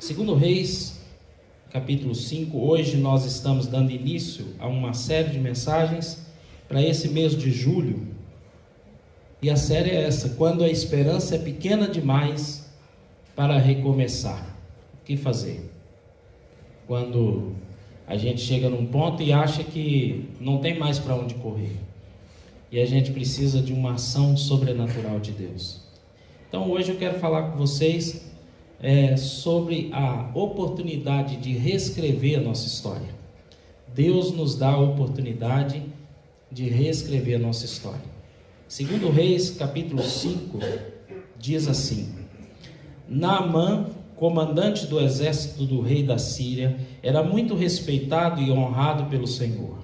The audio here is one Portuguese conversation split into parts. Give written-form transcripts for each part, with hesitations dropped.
Segundo Reis, capítulo 5, hoje nós estamos dando início a uma série de mensagens para esse mês de julho. E a série é essa: quando a esperança é pequena demais para recomeçar. O que fazer? Quando a gente chega num ponto e acha que não tem mais para onde correr. E a gente precisa de uma ação sobrenatural de Deus. Então hoje eu quero falar com vocês sobre a oportunidade de reescrever a nossa história. Deus nos dá a oportunidade de reescrever a nossa história. Segundo Reis, capítulo 5, diz assim: Naamã, comandante do exército do rei da Síria, era muito respeitado e honrado pelo Senhor,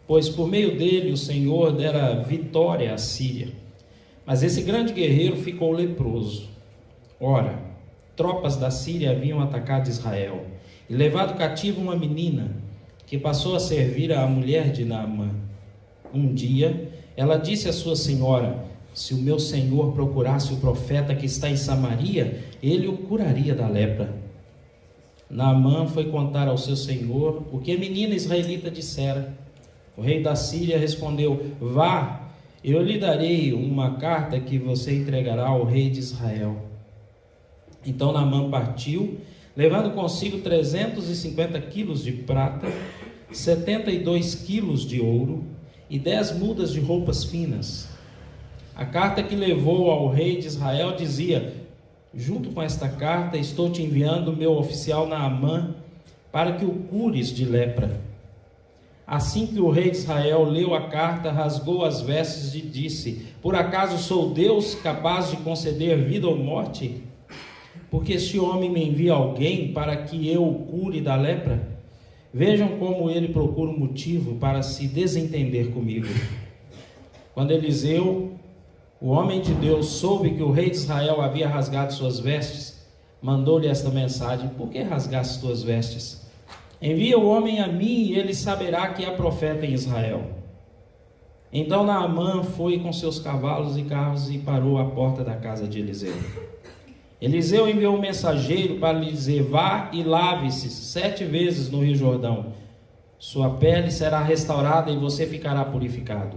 pois por meio dele o Senhor dera vitória à Síria. Mas esse grande guerreiro ficou leproso. Ora, tropas da Síria haviam atacado Israel e levado cativo uma menina que passou a servir a mulher de Naamã. Um dia, ela disse à sua senhora: se o meu senhor procurasse o profeta que está em Samaria, ele o curaria da lepra. Naamã foi contar ao seu senhor o que a menina israelita dissera. O rei da Síria respondeu: vá, eu lhe darei uma carta que você entregará ao rei de Israel. Então Naamã partiu, levando consigo 350 quilos de prata, 72 quilos de ouro e 10 mudas de roupas finas. A carta que levou ao rei de Israel dizia: junto com esta carta estou te enviando o meu oficial Naamã para que o cures de lepra. Assim que o rei de Israel leu a carta, rasgou as vestes e disse: por acaso sou Deus capaz de conceder vida ou morte? Porque este homem me envia alguém para que eu o cure da lepra? Vejam como ele procura um motivo para se desentender comigo. Quando Eliseu, o homem de Deus, soube que o rei de Israel havia rasgado suas vestes, mandou-lhe esta mensagem: por que rasgaste tuas vestes? Envia o homem a mim e ele saberá que há profeta em Israel. Então Naamã foi com seus cavalos e carros e parou à porta da casa de Eliseu. Eliseu enviou um mensageiro para lhe dizer: vá e lave-se 7 vezes no Rio Jordão. Sua pele será restaurada e você ficará purificado.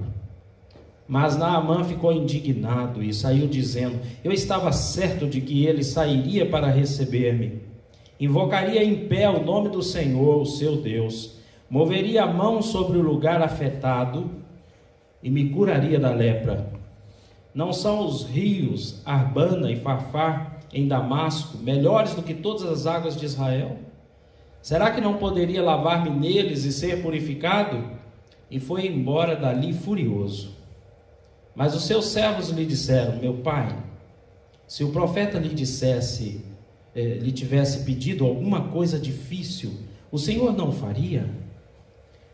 Mas Naamã ficou indignado e saiu dizendo: eu estava certo de que ele sairia para receber-me. Invocaria em pé o nome do Senhor, o seu Deus, moveria a mão sobre o lugar afetado e me curaria da lepra. Não são os rios Arbana e Farfar em Damasco melhores do que todas as águas de Israel? Será que não poderia lavar-me neles e ser purificado? E foi embora dali furioso. Mas os seus servos lhe disseram: meu pai, se o profeta lhe tivesse pedido alguma coisa difícil, o Senhor não faria?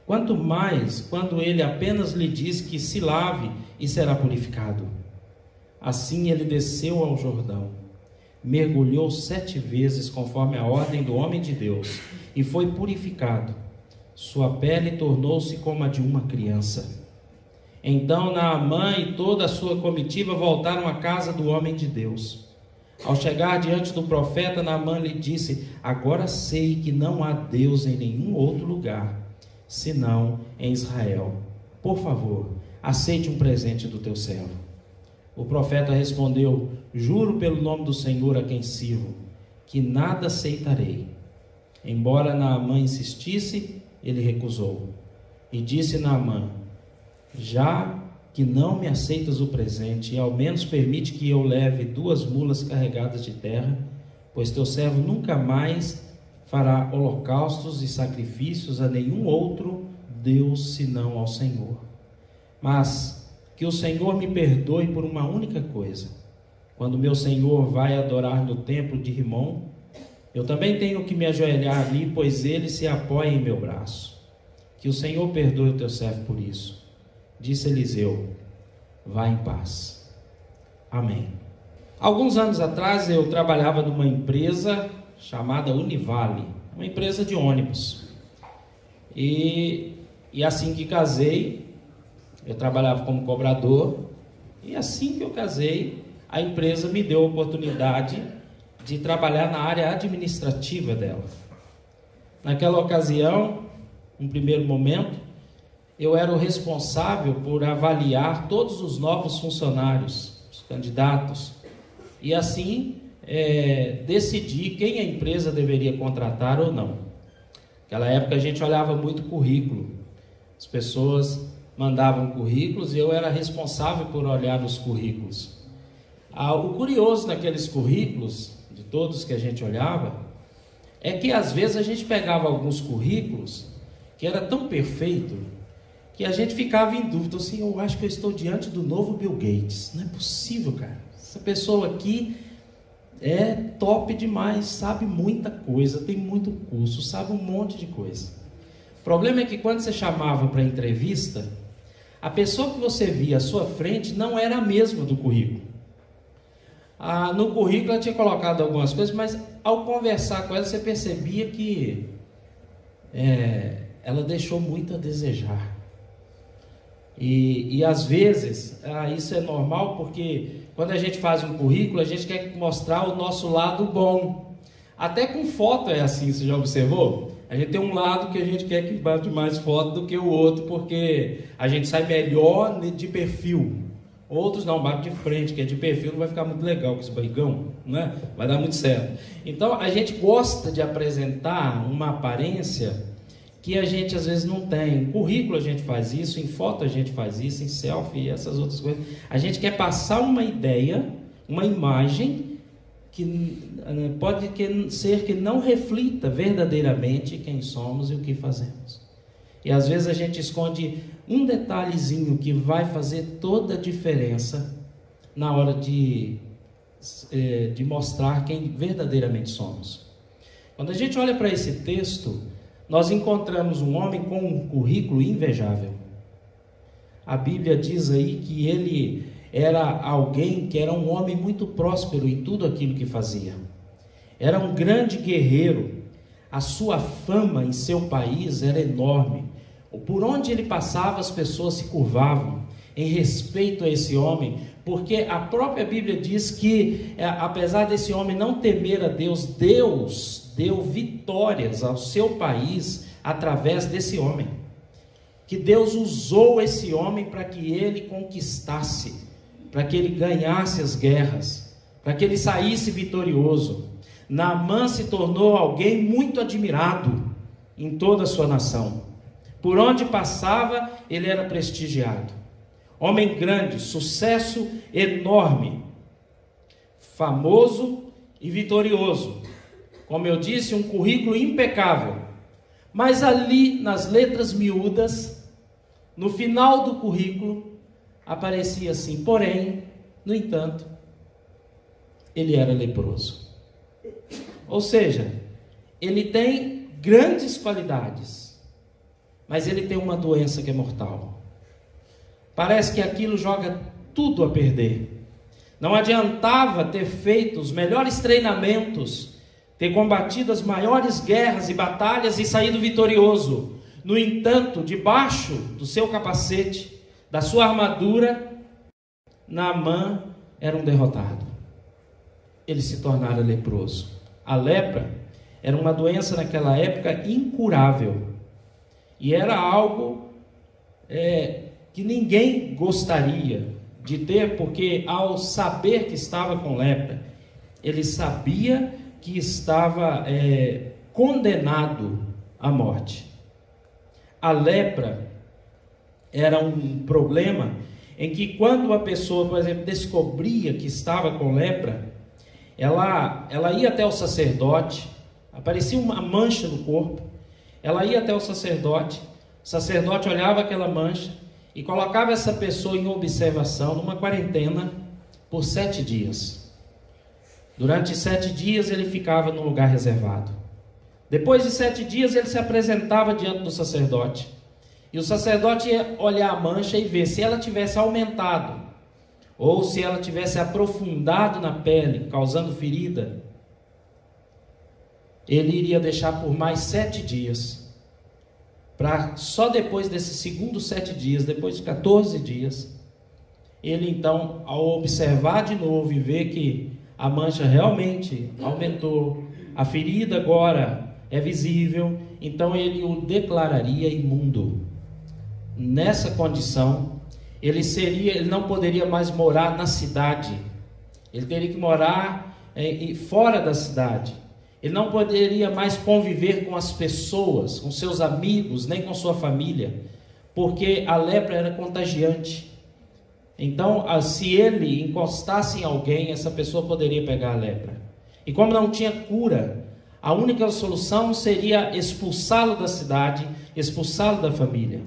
Quanto mais quando ele apenas lhe diz que se lave e será purificado. Assim ele desceu ao Jordão, mergulhou 7 vezes conforme a ordem do homem de Deus e foi purificado. Sua pele tornou-se como a de uma criança. Então Naamã e toda a sua comitiva voltaram à casa do homem de Deus. Ao chegar diante do profeta, Naamã lhe disse: agora sei que não há Deus em nenhum outro lugar, senão em Israel. Por favor, aceite um presente do teu servo. O profeta respondeu: juro pelo nome do Senhor a quem sirvo, que nada aceitarei. Embora Naamã insistisse, ele recusou. E disse Naamã: já que não me aceitas o presente, ao menos permite que eu leve 2 mulas carregadas de terra, pois teu servo nunca mais fará holocaustos e sacrifícios a nenhum outro Deus senão ao Senhor. Mas que o Senhor me perdoe por uma única coisa: quando meu Senhor vai adorar no templo de Rimom, eu também tenho que me ajoelhar ali, pois ele se apoia em meu braço. Que o Senhor perdoe o teu servo por isso. Disse Eliseu: vá em paz. Amém. Alguns anos atrás eu trabalhava numa empresa chamada Univale, uma empresa de ônibus. E assim que casei, eu trabalhava como cobrador, e assim que eu casei, a empresa me deu a oportunidade de trabalhar na área administrativa dela. Naquela ocasião, no primeiro momento, eu era o responsável por avaliar todos os novos funcionários, os candidatos, e assim decidir quem a empresa deveria contratar ou não. Naquela época a gente olhava muito currículo, as pessoas mandavam currículos e eu era responsável por olhar os currículos. O curioso naqueles currículos, de todos que a gente olhava, é que às vezes a gente pegava alguns currículos que era tão perfeito que a gente ficava em dúvida, assim, eu acho que eu estou diante do novo Bill Gates, não é possível, cara, essa pessoa aqui é top demais, sabe muita coisa, tem muito curso, sabe um monte de coisa. O problema é que quando você chamava para entrevista, a pessoa que você via à sua frente não era a mesma do currículo. No currículo ela tinha colocado algumas coisas, mas ao conversar com ela você percebia que ela deixou muito a desejar. E às vezes isso é normal, porque quando a gente faz um currículo a gente quer mostrar o nosso lado bom. Até com foto é assim, você já observou? A gente tem um lado que a gente quer que bate mais foto do que o outro, porque a gente sai melhor de perfil. Outros não, bate de frente, que é de perfil, não vai ficar muito legal com esse barrigão, né? Vai dar muito certo. Então a gente gosta de apresentar uma aparência que a gente às vezes não tem. Em currículo a gente faz isso, em foto a gente faz isso, em selfie e essas outras coisas. A gente quer passar uma ideia, uma imagem que pode ser que não reflita verdadeiramente quem somos e o que fazemos. E às vezes a gente esconde um detalhezinho que vai fazer toda a diferença na hora de mostrar quem verdadeiramente somos. Quando a gente olha para esse texto, nós encontramos um homem com um currículo invejável. A Bíblia diz aí que ele era alguém que era um homem muito próspero em tudo aquilo que fazia. Era um grande guerreiro. A sua fama em seu país era enorme. Por onde ele passava, as pessoas se curvavam em respeito a esse homem, porque a própria Bíblia diz que, apesar desse homem não temer a Deus, Deus deu vitórias ao seu país através desse homem. Que Deus usou esse homem para que ele conquistasse, para que ele ganhasse as guerras, para que ele saísse vitorioso. Naamã se tornou alguém muito admirado em toda a sua nação. Por onde passava, ele era prestigiado. Homem grande, sucesso enorme, famoso e vitorioso. Como eu disse, um currículo impecável. Mas ali, nas letras miúdas, no final do currículo, aparecia assim: porém, no entanto, ele era leproso. Ou seja, ele tem grandes qualidades, mas ele tem uma doença que é mortal. Parece que aquilo joga tudo a perder. Não adiantava ter feito os melhores treinamentos, ter combatido as maiores guerras e batalhas e saído vitorioso. No entanto, debaixo do seu capacete, da sua armadura, Naamã era um derrotado. Ele se tornara leproso. A lepra era uma doença naquela época incurável. E era algo que ninguém gostaria de ter, porque ao saber que estava com lepra, ele sabia que estava condenado à morte. A lepra era um problema em que quando a pessoa, por exemplo, descobria que estava com lepra, ela ia até o sacerdote, aparecia uma mancha no corpo, ela ia até o sacerdote olhava aquela mancha e colocava essa pessoa em observação, numa quarentena, por 7 dias. Durante 7 dias ele ficava num lugar reservado. Depois de 7 dias ele se apresentava diante do sacerdote. E o sacerdote ia olhar a mancha e ver se ela tivesse aumentado, ou se ela tivesse aprofundado na pele, causando ferida. Ele iria deixar por mais 7 dias, para só depois desses segundos 7 dias, depois de 14 dias, ele então, ao observar de novo e ver que a mancha realmente aumentou, a ferida agora é visível, então ele o declararia imundo. Nessa condição, ele não poderia mais morar na cidade, ele teria que morar fora da cidade. Ele não poderia mais conviver com as pessoas, com seus amigos, nem com sua família, porque a lepra era contagiante. Então, se ele encostasse em alguém, essa pessoa poderia pegar a lepra. E como não tinha cura, a única solução seria expulsá-lo da cidade, expulsá-lo da família.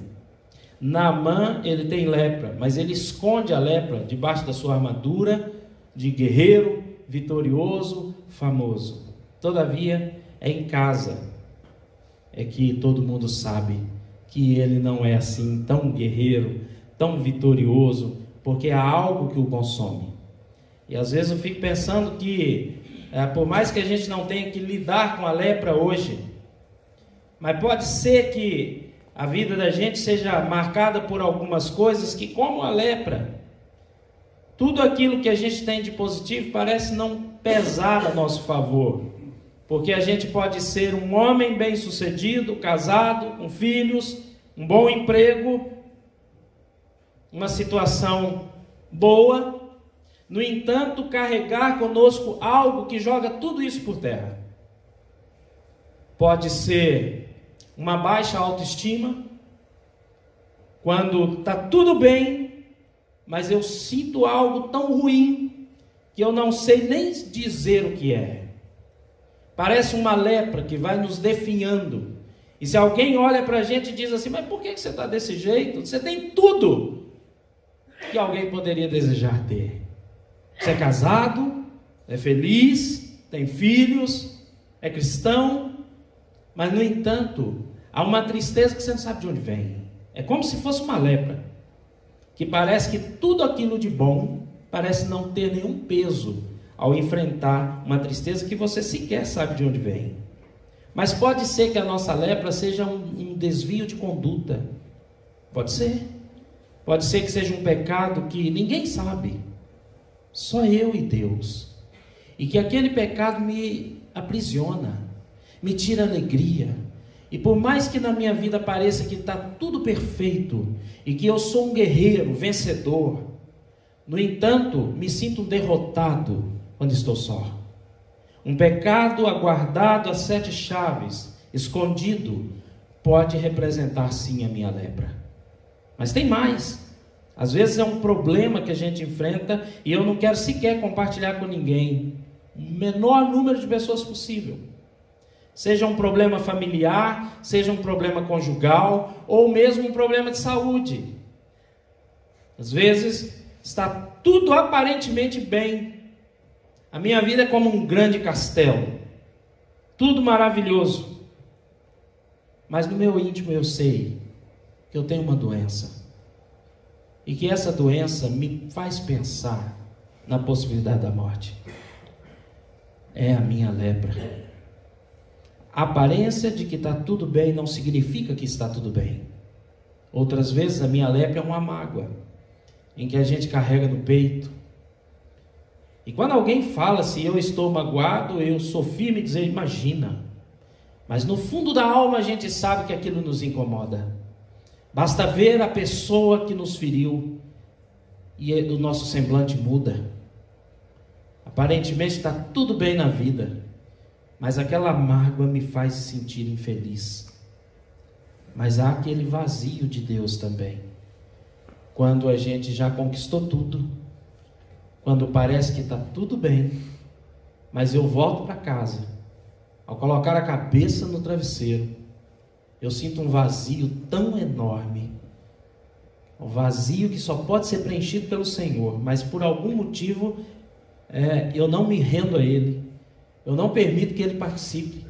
Naamã, ele tem lepra, mas ele esconde a lepra debaixo da sua armadura de guerreiro, vitorioso, famoso. Todavia, é em casa é que todo mundo sabe que ele não é assim tão guerreiro, tão vitorioso, porque há algo que o consome. E às vezes eu fico pensando que, por mais que a gente não tenha que lidar com a lepra hoje, mas pode ser que a vida da gente seja marcada por algumas coisas que, como a lepra, tudo aquilo que a gente tem de positivo parece não pesar a nosso favor. Porque a gente pode ser um homem bem-sucedido, casado, com filhos, um bom emprego, uma situação boa, no entanto, carregar conosco algo que joga tudo isso por terra. Pode ser uma baixa autoestima, quando está tudo bem, mas eu sinto algo tão ruim, que eu não sei nem dizer o que é. Parece uma lepra que vai nos definhando. E se alguém olha para a gente e diz assim, mas por que você está desse jeito? Você tem tudo que alguém poderia desejar ter. Você é casado, é feliz, tem filhos, é cristão, mas no entanto, há uma tristeza que você não sabe de onde vem. É como se fosse uma lepra, que parece que tudo aquilo de bom parece não ter nenhum peso ao enfrentar uma tristeza que você sequer sabe de onde vem. Mas pode ser que a nossa lepra seja um desvio de conduta. Pode ser. Pode ser que seja um pecado que ninguém sabe. Só eu e Deus. E que aquele pecado me aprisiona, me tira alegria. E por mais que na minha vida pareça que está tudo perfeito, e que eu sou um guerreiro, vencedor, no entanto, me sinto derrotado quando estou só. Um pecado aguardado a 7 chaves, escondido, pode representar sim a minha lepra. Mas tem mais. Às vezes é um problema que a gente enfrenta e eu não quero sequer compartilhar com ninguém. O menor número de pessoas possível. Seja um problema familiar, seja um problema conjugal, ou mesmo um problema de saúde. Às vezes está tudo aparentemente bem. A minha vida é como um grande castelo, tudo maravilhoso, mas no meu íntimo eu sei que eu tenho uma doença, e que essa doença me faz pensar na possibilidade da morte. É a minha lepra. A aparência de que está tudo bem não significa que está tudo bem. Outras vezes a minha lepra é uma mágoa, em que a gente carrega no peito. E quando alguém fala, se eu estou magoado, eu sou firme em dizer, imagina. Mas no fundo da alma a gente sabe que aquilo nos incomoda. Basta ver a pessoa que nos feriu e o nosso semblante muda. Aparentemente está tudo bem na vida, mas aquela mágoa me faz sentir infeliz. Mas há aquele vazio de Deus também. Quando a gente já conquistou tudo, quando parece que está tudo bem, mas eu volto para casa, ao colocar a cabeça no travesseiro, eu sinto um vazio tão enorme, um vazio que só pode ser preenchido pelo Senhor, mas por algum motivo eu não me rendo a Ele, eu não permito que Ele participe,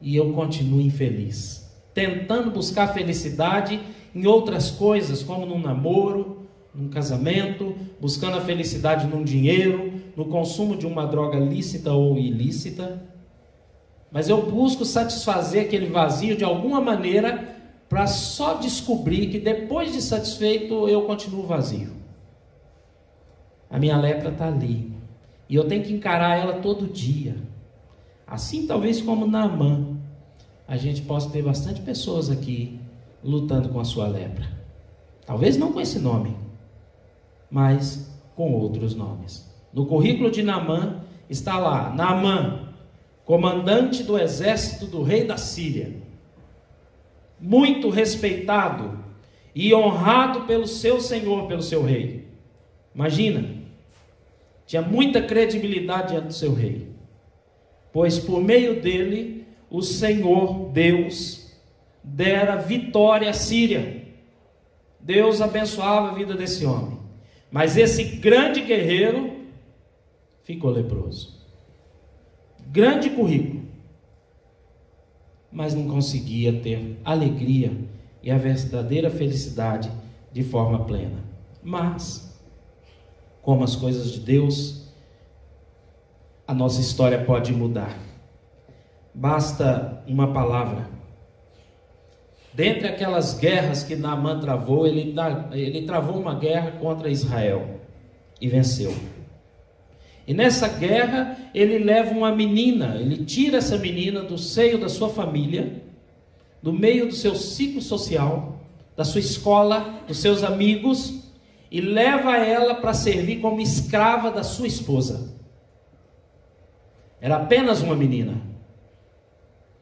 e eu continuo infeliz, tentando buscar felicidade em outras coisas, como num namoro, num casamento, buscando a felicidade num dinheiro, no consumo de uma droga lícita ou ilícita, mas eu busco satisfazer aquele vazio de alguma maneira, para só descobrir que depois de satisfeito eu continuo vazio. A minha lepra está ali, e eu tenho que encarar ela todo dia. Assim, talvez como Naamã, a gente possa ter bastante pessoas aqui lutando com a sua lepra. Talvez não com esse nome, mas com outros nomes. No currículo de Naamã está lá: Naamã, comandante do exército do rei da Síria, muito respeitado e honrado pelo seu senhor, pelo seu rei. Imagina, tinha muita credibilidade diante do seu rei, pois por meio dele o Senhor Deus dera vitória à Síria. Deus abençoava a vida desse homem, mas esse grande guerreiro ficou leproso. Grande currículo, mas não conseguia ter alegria e a verdadeira felicidade de forma plena. Mas, como as coisas de Deus, a nossa história pode mudar. Basta uma palavra. Dentre aquelas guerras que Naamã travou, ele travou uma guerra contra Israel e venceu. E nessa guerra ele leva uma menina, ele tira essa menina do seio da sua família, do meio do seu ciclo social, da sua escola, dos seus amigos, e leva ela para servir como escrava da sua esposa. Era apenas uma menina.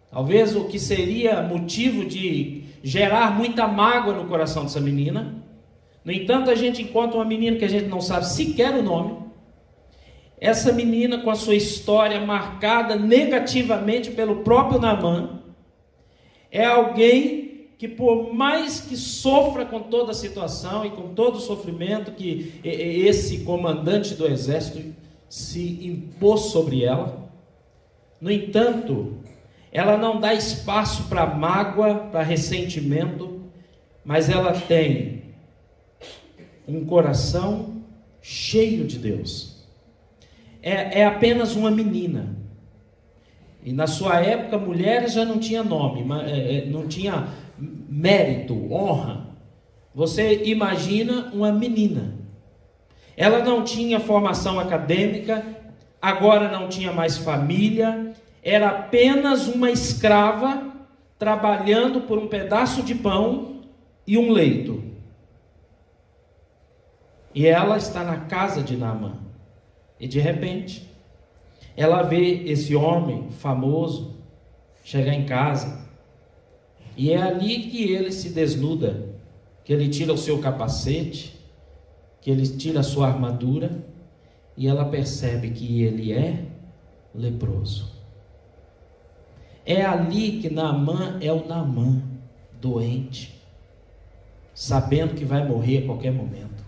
Talvez o que seria motivo de gerar muita mágoa no coração dessa menina. No entanto, a gente encontra uma menina que a gente não sabe sequer o nome. Essa menina com a sua história marcada negativamente pelo próprio Naamã, é alguém que, por mais que sofra com toda a situação e com todo o sofrimento que esse comandante do exército se impôs sobre ela, no entanto, ela não dá espaço para mágoa, para ressentimento, mas ela tem um coração cheio de Deus. É apenas uma menina. E na sua época, mulheres já não tinha nome, não tinha mérito, honra. Você imagina uma menina. Ela não tinha formação acadêmica, agora não tinha mais família, era apenas uma escrava trabalhando por um pedaço de pão e um leito. E ela está na casa de Naamã. E de repente, ela vê esse homem famoso chegar em casa. E é ali que ele se desnuda, que ele tira o seu capacete, que ele tira a sua armadura, e ela percebe que ele é leproso. É ali que Naamã é o Naamã, doente, sabendo que vai morrer a qualquer momento.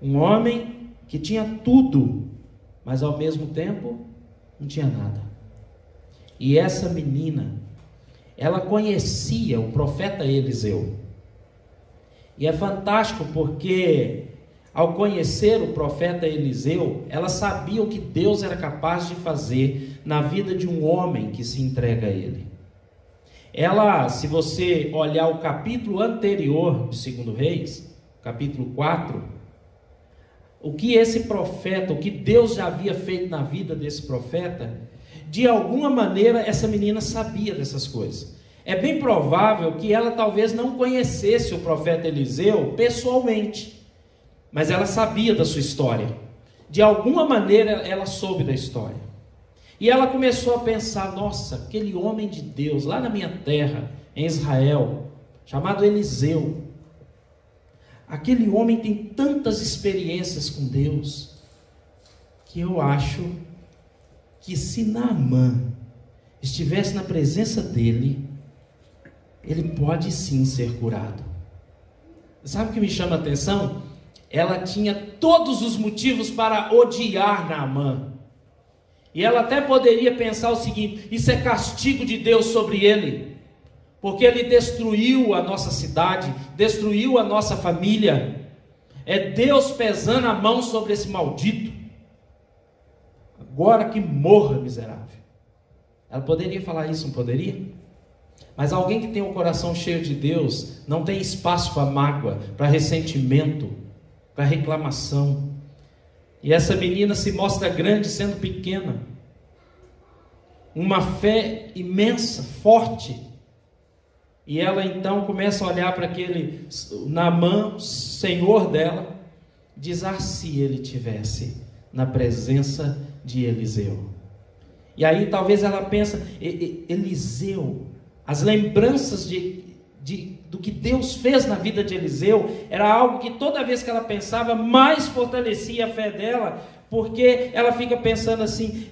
Um homem que tinha tudo, mas ao mesmo tempo não tinha nada. E essa menina, ela conhecia o profeta Eliseu. E é fantástico porque, ao conhecer o profeta Eliseu, ela sabia o que Deus era capaz de fazer na vida de um homem que se entrega a ele. Ela, se você olhar o capítulo anterior de 2 Reis, capítulo 4, o que esse profeta, o que Deus já havia feito na vida desse profeta, de alguma maneira essa menina sabia dessas coisas. É bem provável que ela talvez não conhecesse o profeta Eliseu pessoalmente, mas ela sabia da sua história. De alguma maneira ela soube da história. E ela começou a pensar: nossa, aquele homem de Deus lá na minha terra, em Israel, chamado Eliseu, aquele homem tem tantas experiências com Deus, que eu acho que se Naamã estivesse na presença dele, ele pode sim ser curado. Sabe o que me chama a atenção? Ela tinha todos os motivos para odiar Naamã. E ela até poderia pensar o seguinte: isso é castigo de Deus sobre ele, porque ele destruiu a nossa cidade, destruiu a nossa família. É Deus pesando a mão sobre esse maldito. Agora que morra, miserável. Ela poderia falar isso, não poderia? Mas alguém que tem um coração cheio de Deus não tem espaço para mágoa, para ressentimento, para reclamação. E essa menina se mostra grande sendo pequena. Uma fé imensa, forte. E ela então começa a olhar para aquele Naamã, senhor dela, diz: ah, se ele tivesse na presença de Eliseu. E aí talvez ela pensa, Eliseu, as lembranças do que Deus fez na vida de Eliseu, era algo que toda vez que ela pensava, mais fortalecia a fé dela, porque ela fica pensando assim,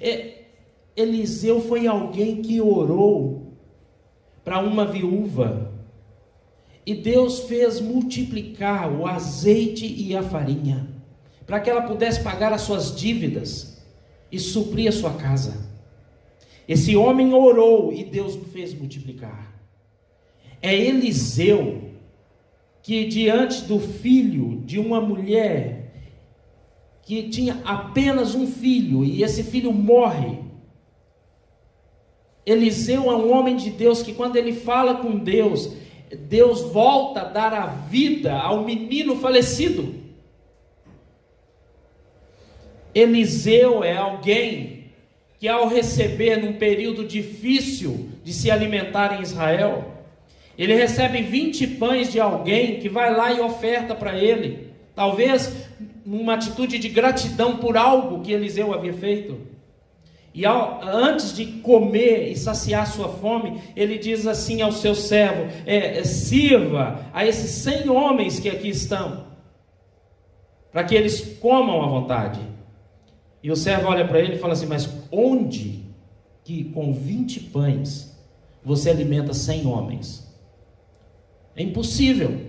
Eliseu foi alguém que orou para uma viúva, e Deus fez multiplicar o azeite e a farinha, para que ela pudesse pagar as suas dívidas, e suprir a sua casa. Esse homem orou, e Deus o fez multiplicar. É Eliseu, que diante do filho de uma mulher, que tinha apenas um filho, e esse filho morre, Eliseu é um homem de Deus, que quando ele fala com Deus, Deus volta a dar a vida ao menino falecido. Eliseu é alguém que, ao receber num período difícil de se alimentar em Israel, ele recebe 20 pães de alguém que vai lá e oferta para ele, talvez numa atitude de gratidão por algo que Eliseu havia feito. E antes de comer e saciar sua fome, ele diz assim ao seu servo, sirva a esses 100 homens que aqui estão, para que eles comam à vontade. E o servo olha para ele e fala assim, mas onde que com 20 pães você alimenta 100 homens? É impossível.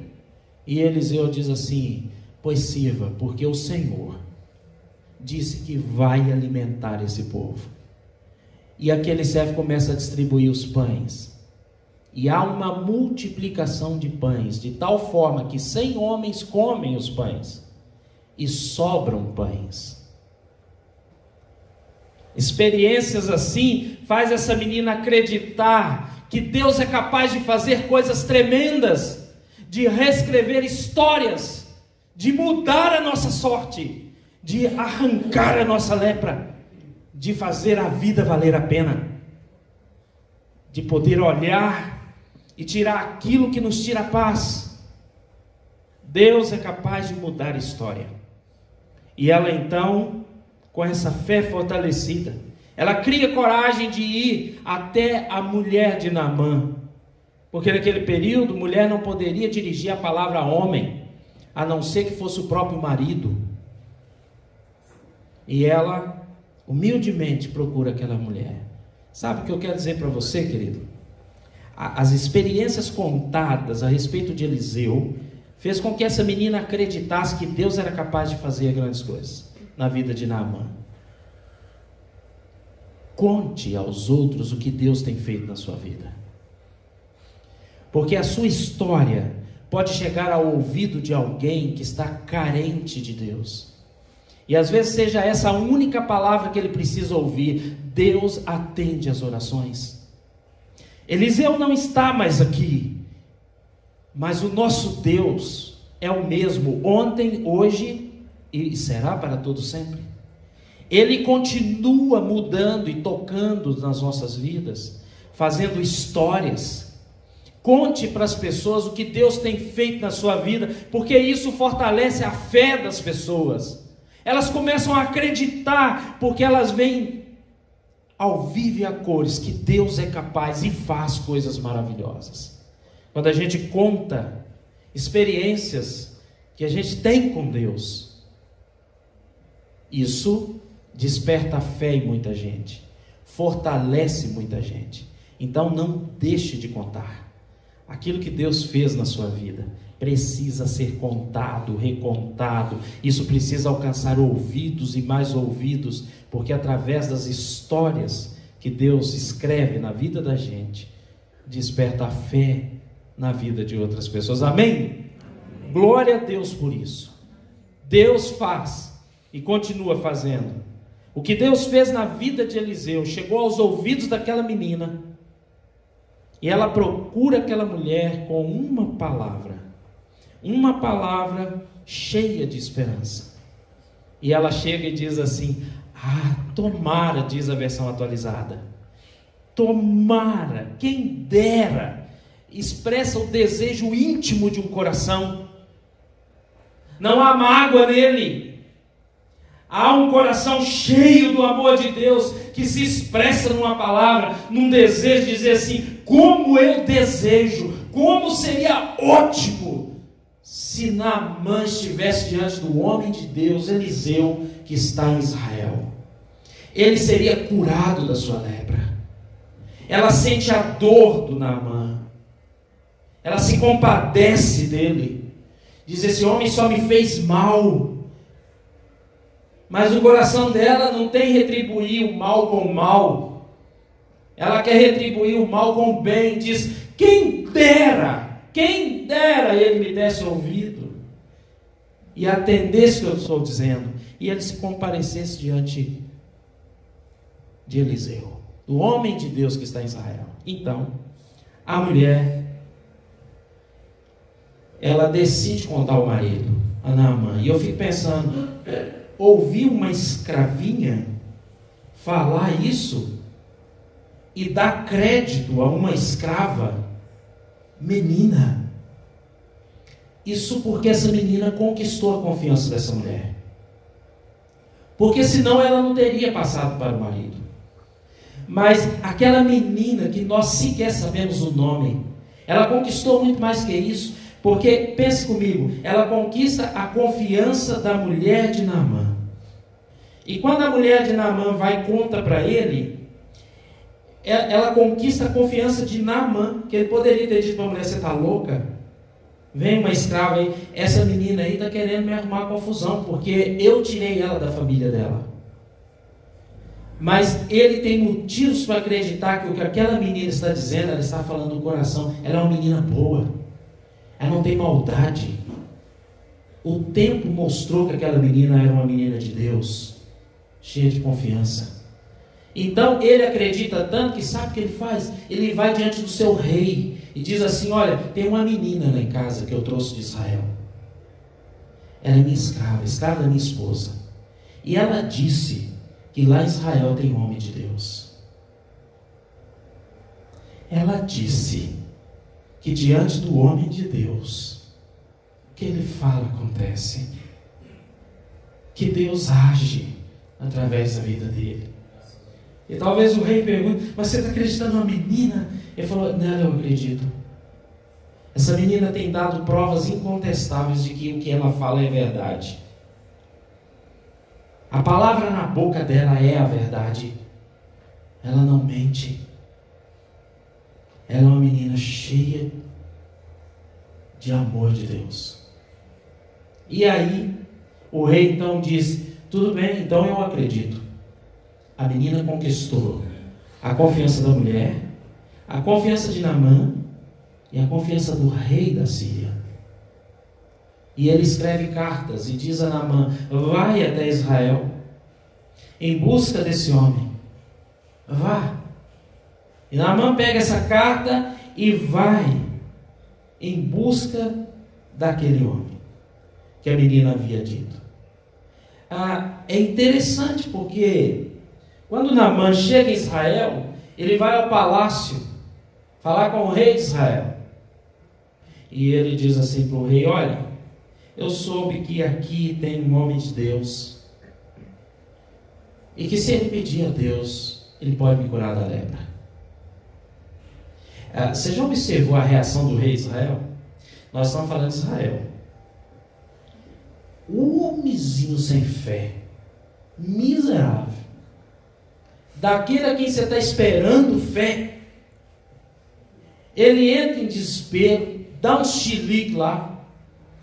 E Eliseu diz assim, pois sirva, porque o Senhor disse que vai alimentar esse povo. E aquele servo começa a distribuir os pães, e há uma multiplicação de pães, de tal forma que 100 homens comem os pães, e sobram pães. Experiências assim faz essa menina acreditar que Deus é capaz de fazer coisas tremendas, de reescrever histórias, de mudar a nossa sorte, de arrancar a nossa lepra, de fazer a vida valer a pena, de poder olhar e tirar aquilo que nos tira a paz. Deus é capaz de mudar a história. E ela então, com essa fé fortalecida, ela cria coragem de ir até a mulher de Naamã, porque naquele período, mulher não poderia dirigir a palavra a homem, a não ser que fosse o próprio marido. E ela humildemente procura aquela mulher. Sabe o que eu quero dizer para você, querido? As experiências contadas a respeito de Eliseu fez com que essa menina acreditasse que Deus era capaz de fazer grandes coisas na vida de Naamã. Conte aos outros o que Deus tem feito na sua vida, porque a sua história pode chegar ao ouvido de alguém que está carente de Deus. E às vezes seja essa a única palavra que ele precisa ouvir. Deus atende às orações. Eliseu não está mais aqui, mas o nosso Deus é o mesmo ontem, hoje e será para todo sempre. Ele continua mudando e tocando nas nossas vidas, fazendo histórias. Conte para as pessoas o que Deus tem feito na sua vida, porque isso fortalece a fé das pessoas. Elas começam a acreditar, porque elas veem ao vivo e a cores que Deus é capaz e faz coisas maravilhosas. Quando a gente conta experiências que a gente tem com Deus, isso desperta a fé em muita gente, fortalece muita gente. Então não deixe de contar. Aquilo que Deus fez na sua vida precisa ser contado, recontado. Isso precisa alcançar ouvidos e mais ouvidos, porque através das histórias que Deus escreve na vida da gente, desperta a fé na vida de outras pessoas. Amém? Glória a Deus por isso. Deus faz e continua fazendo. O que Deus fez na vida de Eliseu chegou aos ouvidos daquela menina, e ela procura aquela mulher com uma palavra cheia de esperança. E ela chega e diz assim: ah, tomara, diz a versão atualizada, tomara, quem dera. Expressa o desejo íntimo de um coração. Não há mágoa nele. Há um coração cheio do amor de Deus, que se expressa numa palavra, num desejo de dizer assim: como eu desejo, como seria ótimo se Naamã estivesse diante do homem de Deus, Eliseu, que está em Israel. Ele seria curado da sua lepra. Ela sente a dor do Naamã. Ela se compadece dele. Diz: esse homem só me fez mal. Mas o coração dela não tem retribuir o mal com o mal. Ela quer retribuir o mal com o bem. Diz: quem dera ele me desse ouvido e atendesse o que eu estou dizendo, e ele se comparecesse diante de Eliseu, do homem de Deus que está em Israel. Então, a mulher, ela decide contar ao marido, a Naamã. E eu fico pensando, ouvir uma escravinha falar isso e dar crédito a uma escrava, menina. Isso porque essa menina conquistou a confiança dessa mulher. Porque senão ela não teria passado para o marido. Mas aquela menina que nós sequer sabemos o nome, ela conquistou muito mais que isso. Porque, pense comigo, ela conquista a confiança da mulher de Naamã. E quando a mulher de Naamã vai e conta para ele, ela conquista a confiança de Naamã, que ele poderia ter dito para a mulher: você está louca? Vem uma escrava aí, essa menina aí está querendo me arrumar confusão, porque eu tirei ela da família dela. Mas ele tem motivos para acreditar que o que aquela menina está dizendo, ela está falando do coração. Ela é uma menina boa, ela não tem maldade. O tempo mostrou que aquela menina era uma menina de Deus, cheia de confiança. Então ele acredita tanto que sabe o que ele faz? Ele vai diante do seu rei e diz assim: olha, tem uma menina lá em casa que eu trouxe de Israel. Ela é minha escrava, escrava da minha esposa. E ela disse que lá em Israel tem homem de Deus. Ela disse que diante do homem de Deus, o que ele fala acontece. Que Deus age através da vida dele. E talvez o rei pergunte: mas você está acreditando numa menina? Ele falou: nela eu acredito. Essa menina tem dado provas incontestáveis de que o que ela fala é verdade. A palavra na boca dela é a verdade. Ela não mente. Ela é uma menina cheia de amor de Deus. E aí, o rei então diz: tudo bem, então eu acredito. A menina conquistou a confiança da mulher, a confiança de Naamã e a confiança do rei da Síria. E ele escreve cartas e diz a Naamã: vai até Israel em busca desse homem. Vá. E Naamã pega essa carta e vai em busca daquele homem que a menina havia dito. É interessante porque quando Naamã chega em Israel, ele vai ao palácio falar com o rei de Israel. E ele diz assim para o rei: olha, eu soube que aqui tem um homem de Deus, e que se ele pedir a Deus, ele pode me curar da lepra. Você já observou a reação do rei de Israel? Nós estamos falando de Israel. O homenzinho sem fé, miserável, daquele a quem você está esperando fé, ele entra em desespero, dá um chilique lá,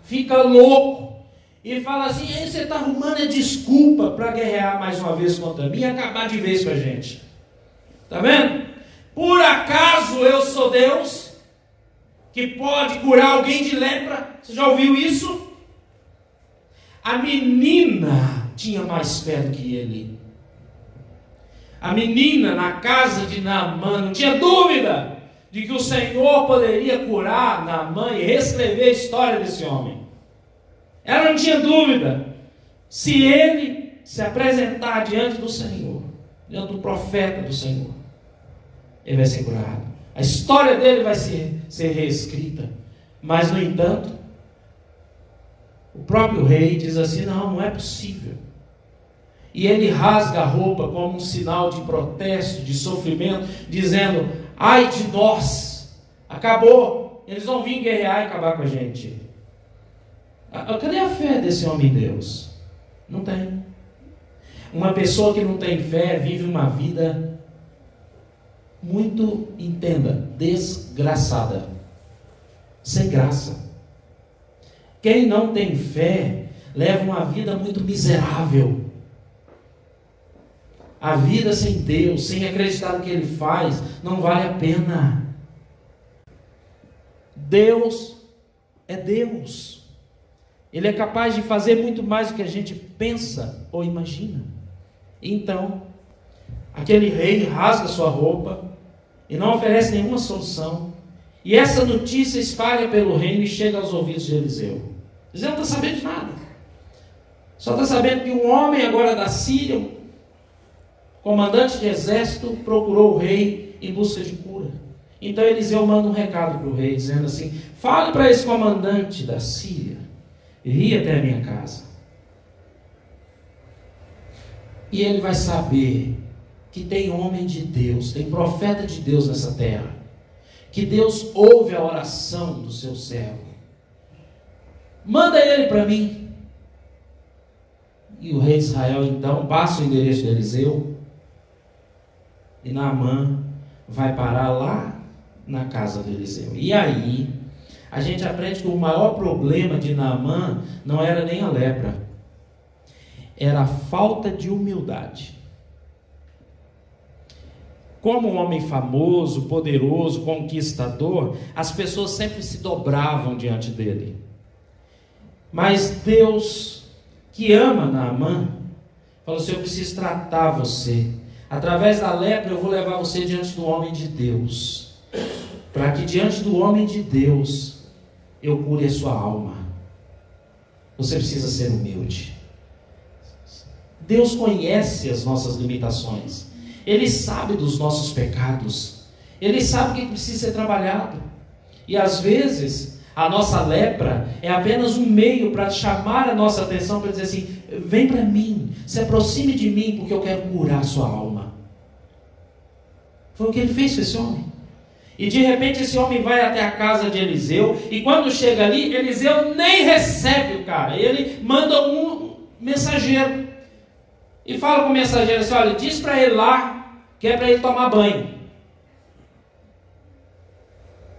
fica louco e fala assim: você está arrumando a desculpa para guerrear mais uma vez contra mim e acabar de vez com a gente. Está vendo? Por acaso eu sou Deus que pode curar alguém de lepra? Você já ouviu isso? A menina tinha mais fé do que ele. A menina na casa de Naamã não tinha dúvida de que o Senhor poderia curar Naamã e reescrever a história desse homem. Ela não tinha dúvida. Se ele se apresentar diante do Senhor, diante do profeta do Senhor, ele vai ser curado. A história dele vai ser reescrita. Mas, no entanto, o próprio rei diz assim: não é possível. E ele rasga a roupa como um sinal de protesto, de sofrimento, dizendo: ai de nós, acabou, eles vão vir guerrear e acabar com a gente. Cadê a fé desse homem em Deus? Não tem. Uma pessoa que não tem fé vive uma vida muito, entenda, desgraçada, sem graça. Quem não tem fé leva uma vida muito miserável. A vida sem Deus, sem acreditar no que Ele faz, não vale a pena. Deus é Deus. Ele é capaz de fazer muito mais do que a gente pensa ou imagina. Então, aquele rei rasga sua roupa e não oferece nenhuma solução. E essa notícia espalha pelo reino e chega aos ouvidos de Eliseu. Eliseu não está sabendo de nada. Só está sabendo que um homem agora da Síria, comandante de exército, procurou o rei em busca de cura. Então Eliseu manda um recado para o rei, dizendo assim: fale para esse comandante da Síria ir até a minha casa. E ele vai saber que tem homem de Deus, tem profeta de Deus nessa terra, que Deus ouve a oração do seu servo. Manda ele para mim. E o rei de Israel então passa o endereço de Eliseu, e Naamã vai parar lá na casa de Eliseu. E aí a gente aprende que o maior problema de Naamã não era nem a lepra, era a falta de humildade. Como um homem famoso, poderoso, conquistador, as pessoas sempre se dobravam diante dele. Mas Deus, que ama Naamã, falou assim: eu preciso tratar você. Através da lepra eu vou levar você diante do homem de Deus, para que diante do homem de Deus eu cure a sua alma. Você precisa ser humilde. Deus conhece as nossas limitações. Ele sabe dos nossos pecados. Ele sabe o que precisa ser trabalhado. E às vezes a nossa lepra é apenas um meio para chamar a nossa atenção, para dizer assim: vem para mim, se aproxime de mim, porque eu quero curar a sua alma. Foi o que ele fez com esse homem. E de repente esse homem vai até a casa de Eliseu, e quando chega ali, Eliseu nem recebe o cara. Ele manda um mensageiro e fala com o mensageiro assim: olha, diz para ele lá que é para ele tomar banho.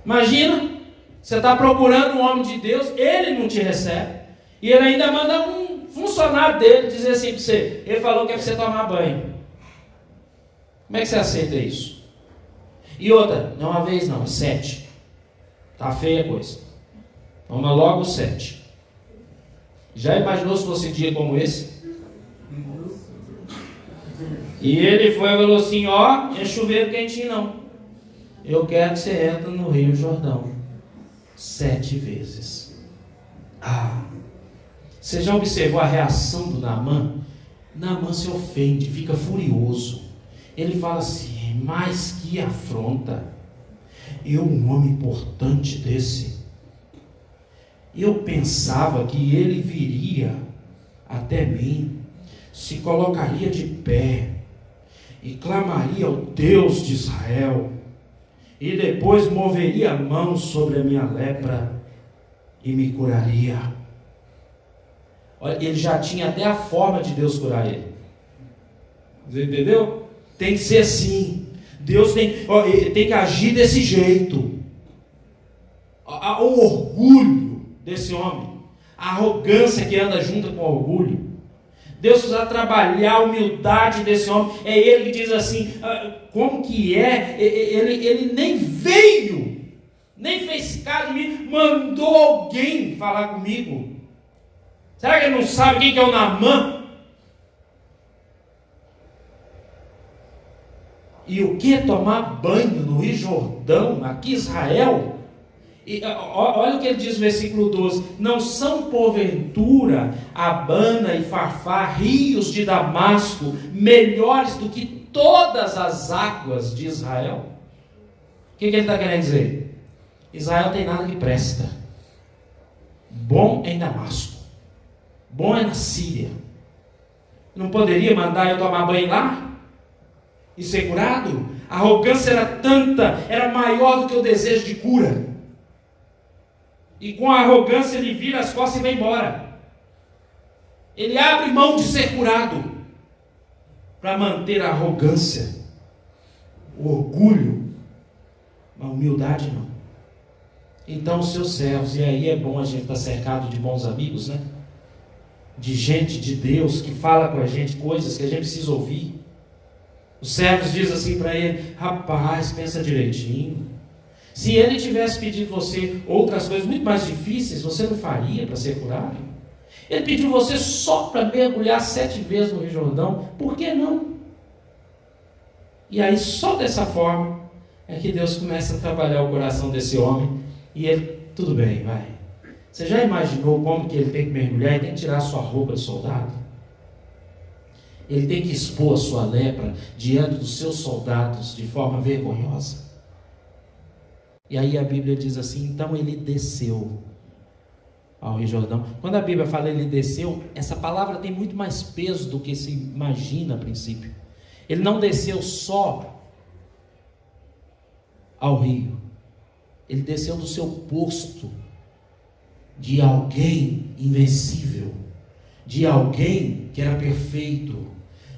Imagina, você está procurando um homem de Deus, ele não te recebe, e ele ainda manda um funcionário dele dizer assim para você: ele falou que é para você tomar banho. Como é que você aceita isso? E outra, não uma vez não, 7. Tá feia a coisa. Toma logo 7. Já imaginou se fosse um dia como esse? E ele foi e falou assim: ó, é chuveiro quentinho não. Eu quero que você entre no Rio Jordão 7 vezes. Você já observou a reação do Naamã? Naamã se ofende, fica furioso. Ele fala assim: mas que afronta. Eu, um homem importante desse, eu pensava que ele viria até mim, se colocaria de pé e clamaria ao Deus de Israel, e depois moveria a mão sobre a minha lepra e me curaria. Olha, ele já tinha até a forma de Deus curar ele. Você entendeu? Tem que ser assim. Deus tem que agir desse jeito. O orgulho desse homem, a arrogância que anda junto com o orgulho, Deus precisa trabalhar a humildade desse homem. É ele que diz assim: como que é? Ele nem veio, nem fez caso de mim, mandou alguém falar comigo. Será que ele não sabe quem que é o Naamã? E o que? Tomar banho no Rio Jordão, aqui em Israel? Olha o que ele diz no versículo 12: não são porventura Abana e Farfá, rios de Damasco, melhores do que todas as águas de Israel? O que ele está querendo dizer? Israel tem nada que presta. Bom é em Damasco, bom é na Síria. Não poderia mandar eu tomar banho lá e ser curado? A arrogância era tanta, era maior do que o desejo de cura. E com a arrogância ele vira as costas e vai embora. Ele abre mão de ser curado para manter a arrogância, o orgulho, a humildade não. Então os seus servos, e aí é bom a gente estar cercado de bons amigos, né? De gente de Deus que fala com a gente coisas que a gente precisa ouvir. Os servos dizem assim para ele: rapaz, pensa direitinho. Se ele tivesse pedido você outras coisas muito mais difíceis, você não faria para ser curado? Ele pediu você só para mergulhar 7 vezes no Rio Jordão, por que não? E aí só dessa forma é que Deus começa a trabalhar o coração desse homem. E ele, tudo bem, vai. Você já imaginou como que ele tem que mergulhar e tem que tirar a sua roupa de soldado? Ele tem que expor a sua lepra diante dos seus soldados de forma vergonhosa. E aí a Bíblia diz assim: então ele desceu ao Rio Jordão. Quando a Bíblia fala ele desceu, essa palavra tem muito mais peso do que se imagina a princípio. Ele não desceu só ao rio, ele desceu do seu posto de alguém invencível, de alguém que era perfeito.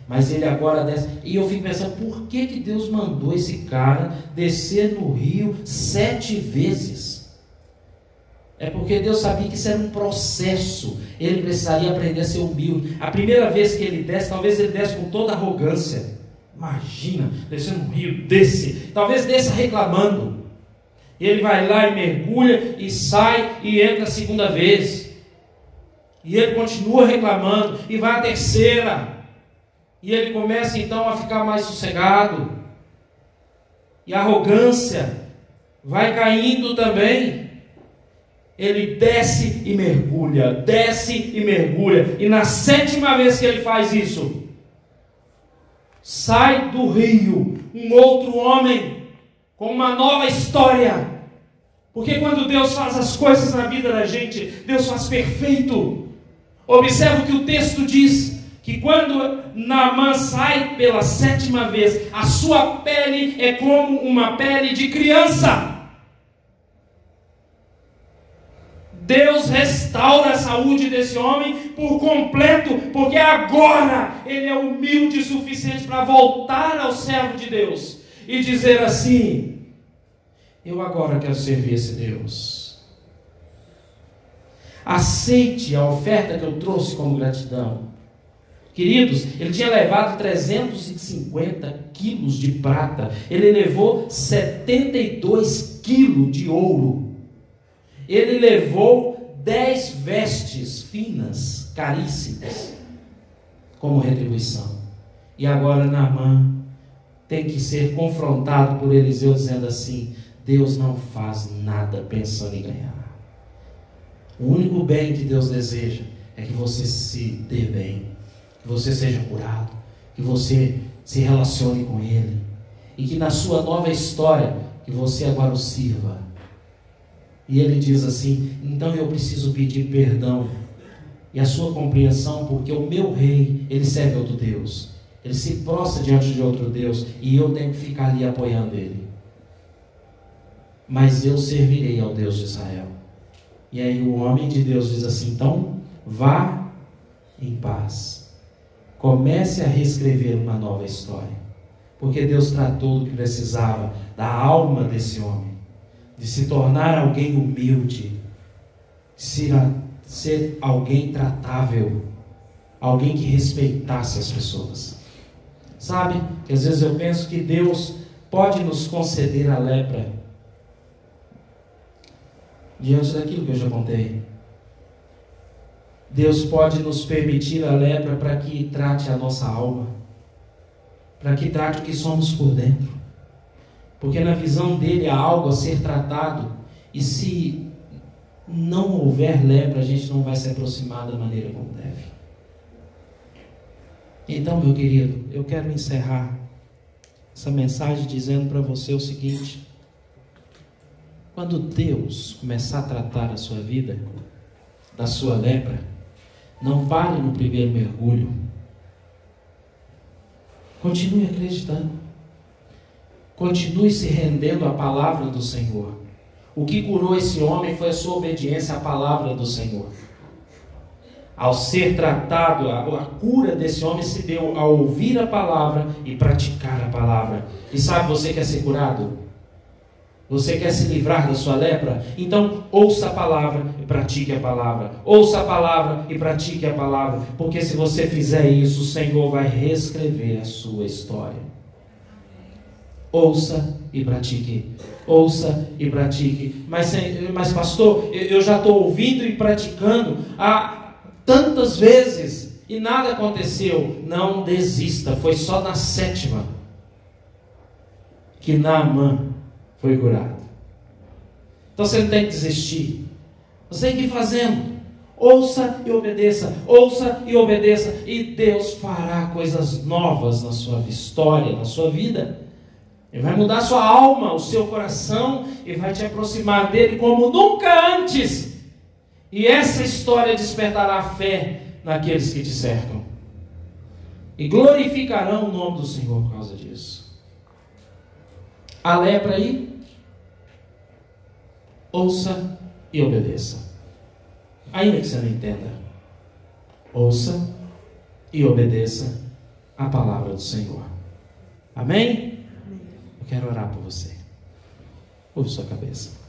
Mas ele agora desce. E eu fico pensando, por que Deus mandou esse cara descer no rio 7 vezes? É porque Deus sabia que isso era um processo. Ele precisaria aprender a ser humilde. A primeira vez que ele desce, talvez ele desce com toda arrogância. Imagina, descer no rio, desce. Talvez desça reclamando. E ele vai lá e mergulha e sai e entra a segunda vez. E ele continua reclamando e vai a terceira. E ele começa então a ficar mais sossegado. E a arrogância vai caindo também. Ele desce e mergulha, desce e mergulha. E na 7ª vez que ele faz isso, sai do rio um outro homem com uma nova história. Porque quando Deus faz as coisas na vida da gente, Deus faz perfeito. Observa o que o texto diz, que quando Naamã sai pela 7ª vez, a sua pele é como uma pele de criança. Deus restaura a saúde desse homem por completo, porque agora ele é humilde o suficiente para voltar ao servo de Deus e dizer assim: eu agora quero servir esse Deus. Aceite a oferta que eu trouxe como gratidão. Queridos, ele tinha levado 350 quilos de prata, ele levou 72 quilos de ouro, ele levou 10 vestes finas, caríssimas, como retribuição. E agora Naamã tem que ser confrontado por Eliseu dizendo assim: Deus não faz nada pensando em ganhar. O único bem que Deus deseja é que você se dê bem, que você seja curado, que você se relacione com Ele, e que na sua nova história, que você agora o sirva. E ele diz assim: então eu preciso pedir perdão e a sua compreensão, porque o meu rei, ele serve outro Deus, ele se prostra diante de outro Deus, e eu tenho que ficar ali apoiando ele. Mas eu servirei ao Deus de Israel. E aí o homem de Deus diz assim: então vá em paz, comece a reescrever uma nova história, porque Deus tratou do que precisava da alma desse homem, de se tornar alguém humilde, ser alguém tratável, alguém que respeitasse as pessoas. Sabe, que às vezes eu penso que Deus pode nos conceder a lepra diante daquilo que eu já contei. Deus pode nos permitir a lepra para que trate a nossa alma, para que trate o que somos por dentro, porque na visão dele há algo a ser tratado, E se não houver lepra, a gente não vai se aproximar da maneira como deve. Então, meu querido, eu quero encerrar essa mensagem dizendo para você o seguinte: quando Deus começar a tratar a sua vida, da sua lepra, não pare no primeiro mergulho. Continue acreditando. Continue se rendendo à palavra do Senhor. O que curou esse homem foi a sua obediência à palavra do Senhor. Ao ser tratado, a cura desse homem se deu ao ouvir a palavra e praticar a palavra. E sabe, você quer ser curado? Você quer se livrar da sua lepra? Então ouça a palavra e pratique a palavra. Ouça a palavra e pratique a palavra. Porque se você fizer isso, o Senhor vai reescrever a sua história. Ouça e pratique. Ouça e pratique. Mas pastor, eu já estou ouvindo e praticando há tantas vezes e nada aconteceu. Não desista. Foi só na 7ª que Naamã foi curado. Então você não tem que desistir. Você tem que ir fazendo. Ouça e obedeça. Ouça e obedeça. E Deus fará coisas novas na sua história, na sua vida. Ele vai mudar a sua alma, o seu coração, e vai te aproximar dele como nunca antes. E essa história despertará fé naqueles que te cercam. E glorificarão o nome do Senhor por causa disso. A lepra aí? Ouça e obedeça. Ainda que você não entenda, ouça e obedeça a palavra do Senhor. Amém? Eu quero orar por você. Ouve sua cabeça.